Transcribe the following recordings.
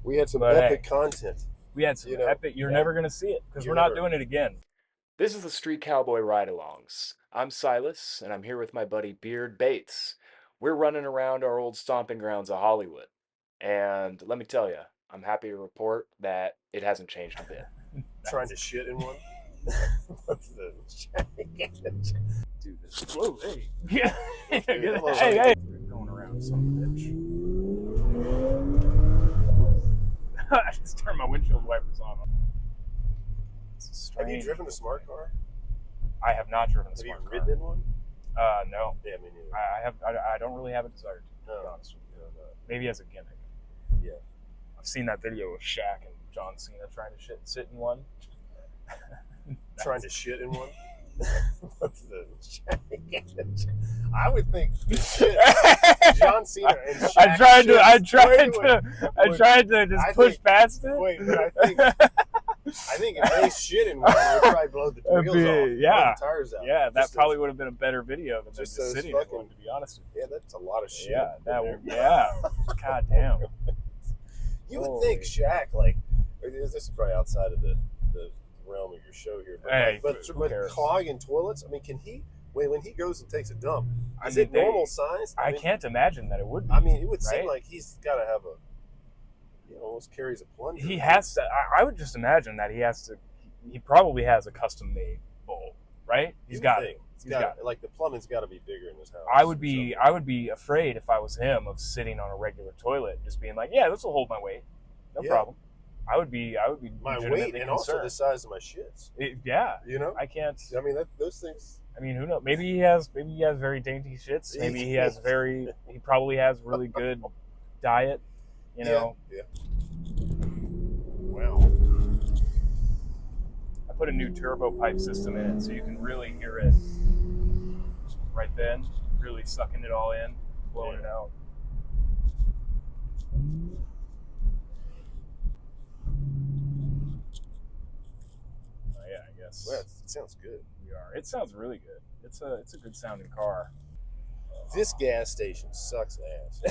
We had some But epic content. We had some epic. You're never gonna see it because we're not doing it again. This is the Street Cowboy Ride-Alongs. I'm Silas, and I'm here with my buddy Beard Bates. We're running around our old stomping grounds of Hollywood, and let me tell you, I'm happy to report that it hasn't changed a bit. Trying to shit in one. Dude, whoa, hey, yeah, hey, going around some bitch. I just turned my windshield wipers on. Have you driven a smart car? I have not driven a smart car. Have you ridden in one? No. Yeah, me neither. I don't really have a desire to be honest with you. Maybe as a gimmick. Yeah. I've seen that video of Shaq and John Cena trying to sit in one. Trying to shit in one? I would think shit. John Cena and Shaq. I tried to just push past it. Wait, but I think if they shit in one, they would probably blow the wheels off. Yeah. The tires out. Yeah, that probably would have been a better video than just sitting in one, to be honest with you. Yeah, that's a lot of shit. Yeah, God damn. You would think Shaq, like, this is probably outside of the realm of your show here, but clogging toilets, I mean, can he, when he goes and takes a dump, is it normal size? I can't imagine that it would be. I mean, it would seem like he's got to have almost carries a plunger. He has to, I would just imagine that he probably has a custom made bowl, right? He's got it. Like the plumbing's got to be bigger in his house. I would be afraid if I was him of sitting on a regular toilet, just being like, yeah, this will hold my weight, no problem. I would be my weight and also the size of my shits. I can't. I mean, those things. I mean, who knows? Maybe he has very dainty shits. Maybe he probably has really good diet. You know. Yeah. Well, I put a new turbo pipe system in it, so you can really hear it right then. Really sucking it all in, blowing it out. Well, it sounds good. It sounds really good. It's a good sounding car. This gas station sucks ass.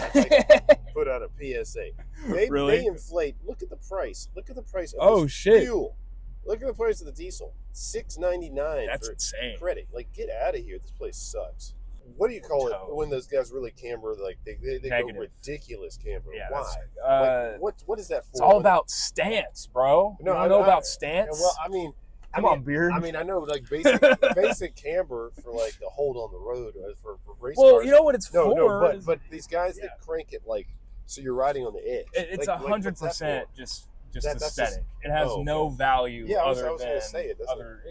Put out a PSA. They inflate. Look at the price. Look at the price of fuel. Look at the price of the diesel. $6.99. That's insane. Credit. Like, get out of here. This place sucks. What do you call it when those guys really camber? Like they go ridiculous camber. Yeah, why? What is that for? It's all about stance, bro. No, I know about stance. Well, I mean. Come on, Beard. I mean, I know, like, basic camber for, like, the hold on the road for race cars. Well, you know what it's for? No, but these guys that crank it, like, so you're riding on the edge. It's 100% just aesthetic. It has no value other than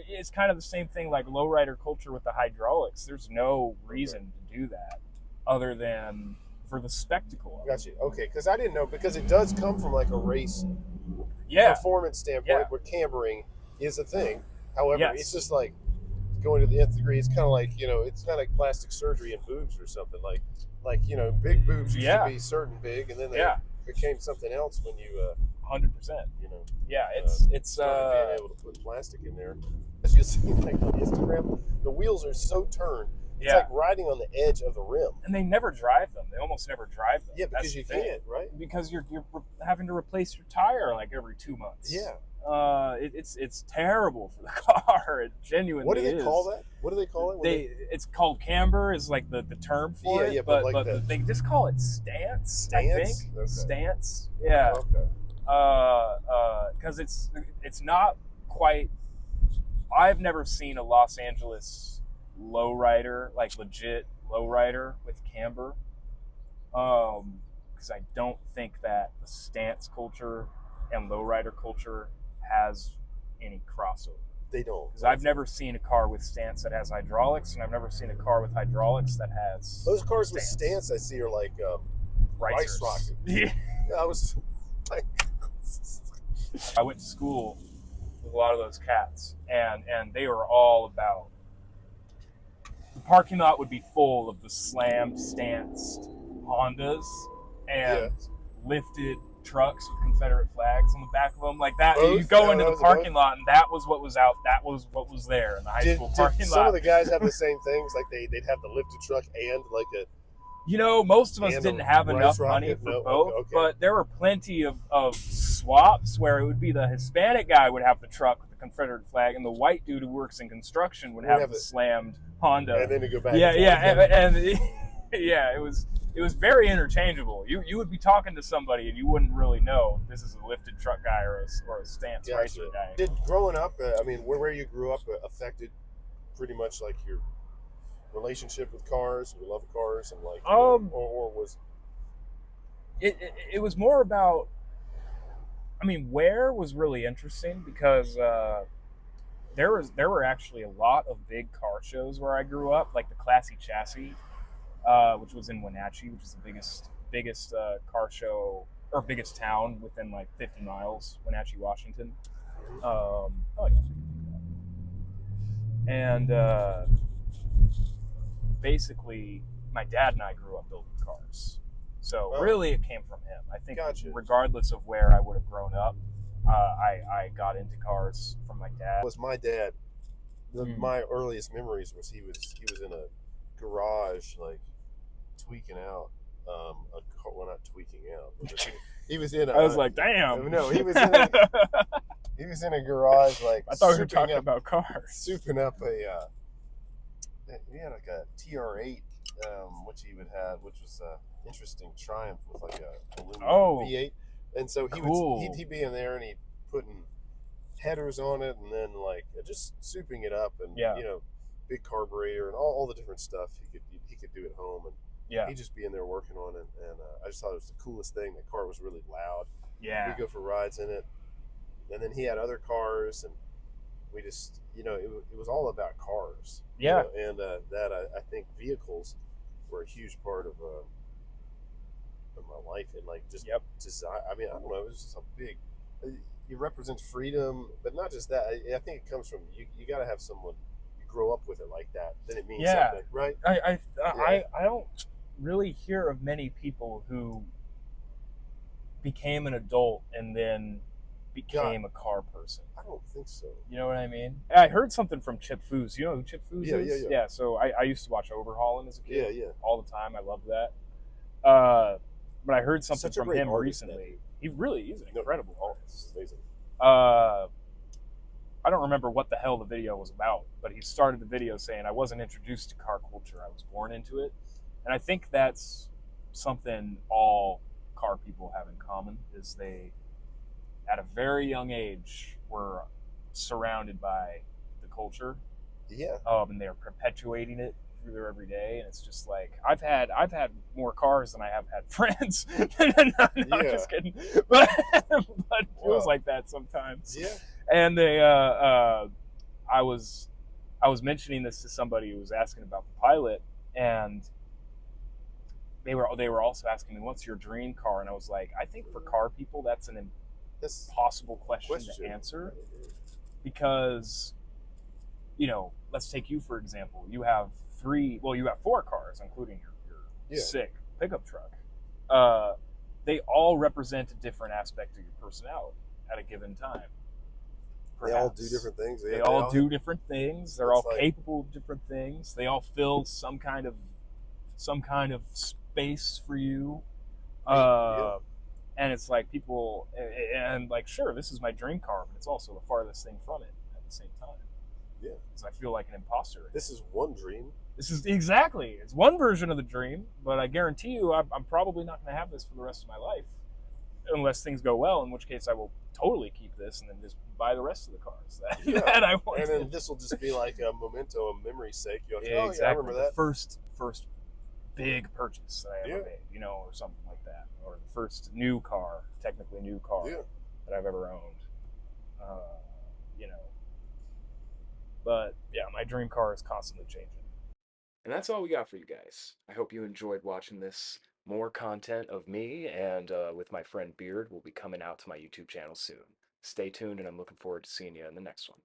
it's kind of the same thing like lowrider culture with the hydraulics. There's no reason to do that other than for the spectacle. Gotcha. Okay, because I didn't know, because it does come from, like, a race performance standpoint where cambering is a thing. However, it's just like going to the nth degree. It's kind of like, it's kind of like plastic surgery in boobs or something. Like big boobs used to be certain big, and then they became something else when you 100%. It's being able to put plastic in there. As you see, like on Instagram, the wheels are so turned. It's like riding on the edge of the rim. And they never drive them. They almost never drive them. Yeah, because you can't, right? Because you're having to replace your tire like every 2 months. Yeah. It's terrible for the car. It genuinely is. What do they call that? What do they call it? It's called camber is like the term for it. Yeah, but they just call it stance. I think. Okay. Stance. Yeah. Okay. Because it's not quite. I've never seen a Los Angeles lowrider, like legit lowrider with camber. Because I don't think that the stance culture and lowrider culture has any crossover. They don't. Because I've never seen a car with stance that has hydraulics, and I've never seen a car with hydraulics that has those cars with stance I see are like rice rocket. Yeah. I was like, I went to school with a lot of those cats, and they were all about. The parking lot would be full of the slam stanced Hondas and lifted trucks with Confederate flags on the back of them, like that. You go into the parking lot, and that was what was out. That was what was there in the high school parking lot. Some of the guys have the same things, like they'd have the lifted truck and like You know, most of us And didn't the have Rice enough money Rocket? for No, both, okay. but there were plenty of swaps where it would be the Hispanic guy would have the truck with the Confederate flag, and the white dude who works in construction would have the slammed Honda. And then to go back Yeah, and forth. yeah, and yeah, it was very interchangeable. You would be talking to somebody and you wouldn't really know if this is a lifted truck guy or a stance racer guy. Did growing up, I mean, where you grew up affected pretty much like your relationship with cars, your love of cars, and like, or was it was more about. I mean, where was really interesting because there were actually a lot of big car shows where I grew up, like the Classy Chassis, which was in Wenatchee, which is the biggest car show or biggest town within like 50 miles, Wenatchee, Washington. Oh yeah, and basically, my dad and I grew up building cars, so really it came from him. I think regardless of where I would have grown up, I got into cars from my dad. Was my dad? My earliest memories was he was in a garage like tweaking out well, not tweaking out, but he was in a, I was like, damn. No, he was in he was in a garage like I thought we were talking about cars. Souping up he had like a TR8 which he would have, which was a interesting Triumph with like a aluminum V8, and so he'd be in there and he'd putting headers on it and then like just souping it up and you know, big carburetor and all the different stuff he could do at home, and he'd just be in there working on it, and I just thought it was the coolest thing. The car was really loud. We'd go for rides in it, and then he had other cars, and we just, you know, it was all about cars. You know, and that I think vehicles were a huge part of my life, and like just design. I mean, I don't know, it was just a big. It represents freedom, but not just that. I think it comes from you got to have someone you grow up with it like that. Then it means something, right? I don't really hear of many people who became an adult and then became a car person. I don't think so. You know what I mean? I heard something from Chip Foose. You know who Chip Foose is? Yeah. So I used to watch Overhauling as a kid. Yeah. All the time. I loved that. But I heard something from him recently. He's an incredible artist. Amazing. I don't remember what the hell the video was about, but he started the video saying, I wasn't introduced to car culture, I was born into it. And I think that's something all car people have in common, is they, at a very young age, were surrounded by the culture. Yeah. And they're perpetuating it through their everyday, and it's just like I've had more cars than I have had friends. No, just kidding, but it feels like that sometimes. Yeah. And I was mentioning this to somebody who was asking about the Pilot, and they were also asking me, what's your dream car? And I was like, I think for car people that's an impossible question to answer, because, you know, let's take you for example. You have you have 4 cars, including your sick pickup truck. They all represent a different aspect of your personality at a given time. Perhaps. They all do different things. They all do different things. They're all capable of different things. They all fill some kind of space for you. And it's like people, and like, sure, this is my dream car, but it's also the farthest thing from it at the same time. Yeah. Because I feel like an imposter. This is one dream. It's one version of the dream, but I guarantee you I'm probably not going to have this for the rest of my life unless things go well, in which case I will totally keep this and then just buy the rest of the cars that I want. And then this will just be like a memento, a memory's sake. You'll exactly. I remember that. The first big purchase that I ever made, you know, or something like that. Or the first technically new car that I've ever owned. You know. But yeah, my dream car is constantly changing. And that's all we got for you guys. I hope you enjoyed watching this. More content of me and with my friend Beard will be coming out to my YouTube channel soon. Stay tuned, and I'm looking forward to seeing you in the next one.